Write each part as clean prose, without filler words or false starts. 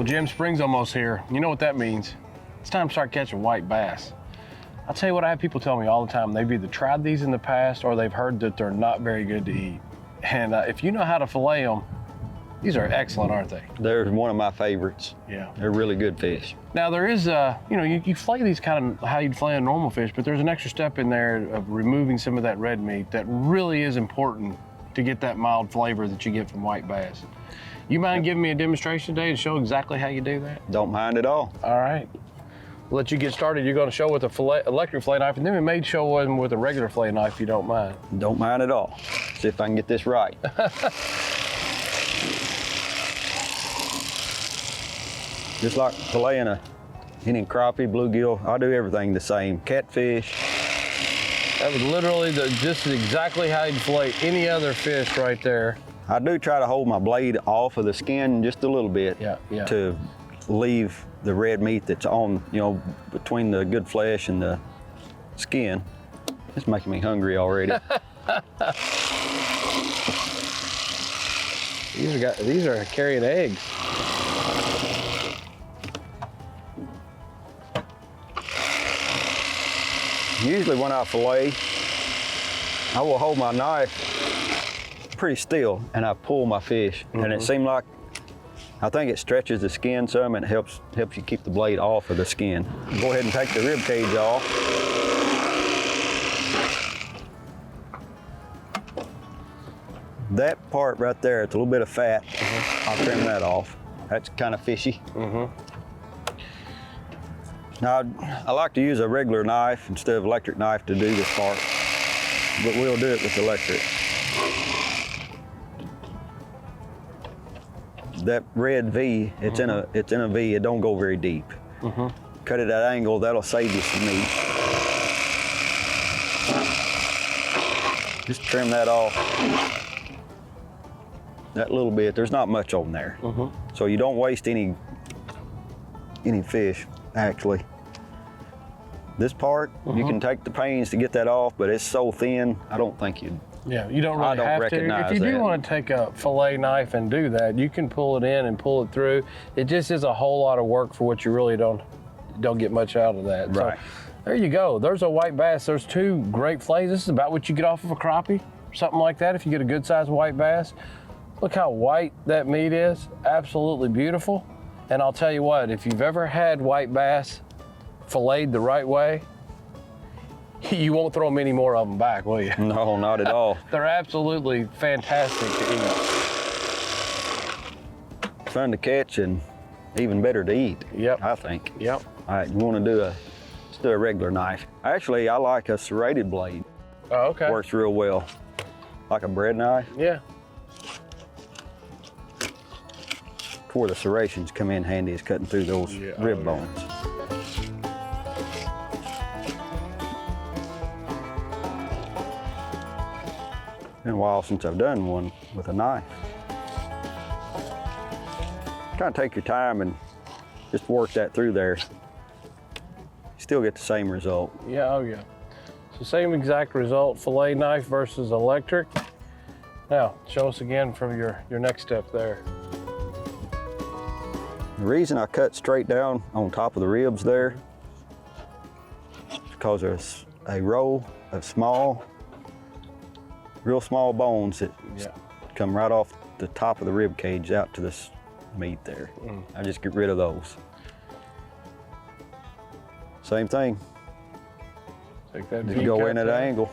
Jim, spring's almost here. You know what that means? It's time to start catching white bass. I'll tell you what, I have people tell me all the time, they've either tried these in the past or they've heard that they're not very good to eat. And if you know how to fillet them, these are excellent, aren't they? They're one of my favorites. Yeah. They're really good fish. Now there is, you know, you fillet these kind of how you'd fillet a normal fish, but there's an extra step in there of removing some of that red meat that really is important to get that mild flavor that you get from white bass. You mind giving me a demonstration today to show exactly how you do that? Don't mind at all. All right. We'll let you get started. You're going to show with a electric fillet knife, and then we may show one with a regular fillet knife if you don't mind. Don't mind at all. See if I can get this right. Just like filleting any crappie, bluegill, I do everything the same. Catfish. That was literally just exactly how you'd fillet any other fish right there. I do try to hold my blade off of the skin just a little bit to leave the red meat that's on, you know, between the good flesh and the skin. It's making me hungry already. These are carrying eggs. Usually when I fillet, I will hold my knife pretty still and I pull my fish. And it seemed like, I think it stretches the skin some and it helps you keep the blade off of the skin. Go ahead and take the rib cage off. That part right there, it's a little bit of fat. I'll trim that off. That's kind of fishy. Now, I like to use a regular knife instead of electric knife to do this part, but we'll do it with electric. That red V, it's in a V, it don't go very deep. Cut it at an angle, that'll save you some meat. Just trim that off. That little bit, there's not much on there. So you don't waste any fish, actually. This part, you can take the pains to get that off, but it's so thin, I don't think you'd. Yeah, you don't really have to. If you do want to take a fillet knife and do that, you can pull it in and pull it through. It just is a whole lot of work for what you really don't get much out of that. Right. So, there you go. There's a white bass. There's two great fillets. This is about what you get off of a crappie, something like that, if you get a good sized white bass. Look how white that meat is. Absolutely beautiful. And I'll tell you what, if you've ever had white bass filleted the right way, you won't throw many more of them back, will you? No, not at all. They're absolutely fantastic to eat. Fun to catch and even better to eat, I think. Yep. All right, you want to let's do a regular knife. Actually, I like a serrated blade. Oh, okay. Works real well. Like a bread knife. Yeah. Where the serrations come in handy is cutting through those rib bones. Been a while since I've done one with a knife. Try to take your time and just work that through there. You still get the same result. Yeah, oh yeah. So same exact result, fillet knife versus electric. Now, show us again from your next step there. The reason I cut straight down on top of the ribs there is because there's a row of real small bones that come right off the top of the rib cage out to this meat there. I just get rid of those. Same thing. Take that just go in at an angle.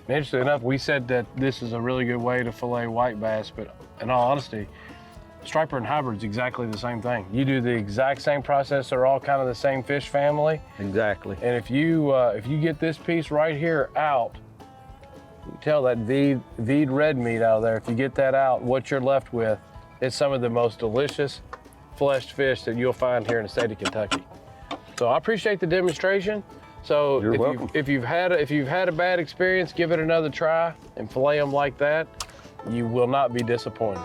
Interestingly enough, we said that this is a really good way to fillet white bass, but in all honesty, striper and hybrid's exactly the same thing. You do the exact same process. They're all kind of the same fish family. Exactly. And if you get this piece right here out, you can tell that V'd red meat out of there. If you get that out, what you're left with is some of the most delicious fleshed fish that you'll find here in the state of Kentucky. So I appreciate the demonstration. So You're welcome. If you've had a bad experience, give it another try and fillet them like that. You will not be disappointed.